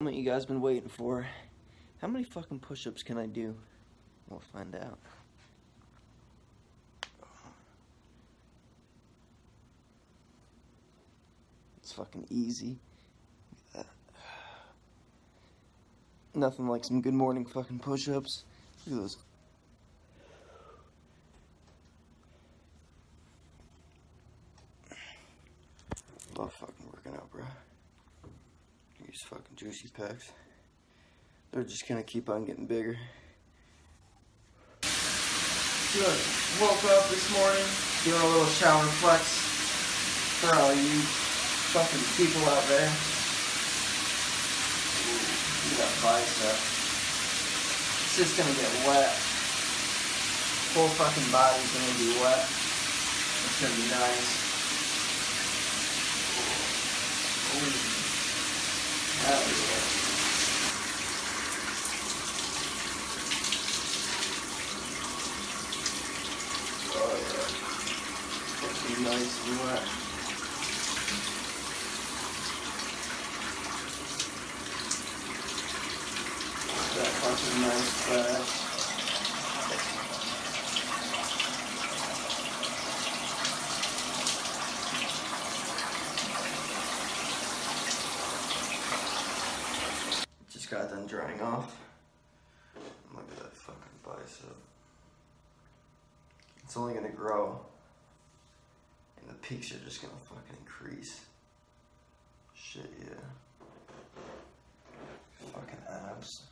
What you guys been waiting for. How many fucking push-ups can I do? We'll find out. It's fucking easy. Look at that. Nothing like some good morning fucking push-ups. Look at those. Love fucking working out, bro. These fucking juicy packs. They're just gonna keep on getting bigger. Good. Woke up this morning, doing a little shower flex for all you fucking people out there. Ooh, look at that bicep. It's just gonna get wet. Whole fucking body's gonna be wet. It's gonna be nice. Ooh. Hell yeah. Oh yeah. Fucking nice and wet. That fucking nice fat. Just got done drying off. Look at that fucking bicep. It's only gonna grow. And the peaks are just gonna fucking increase. Shit, yeah. Fucking abs.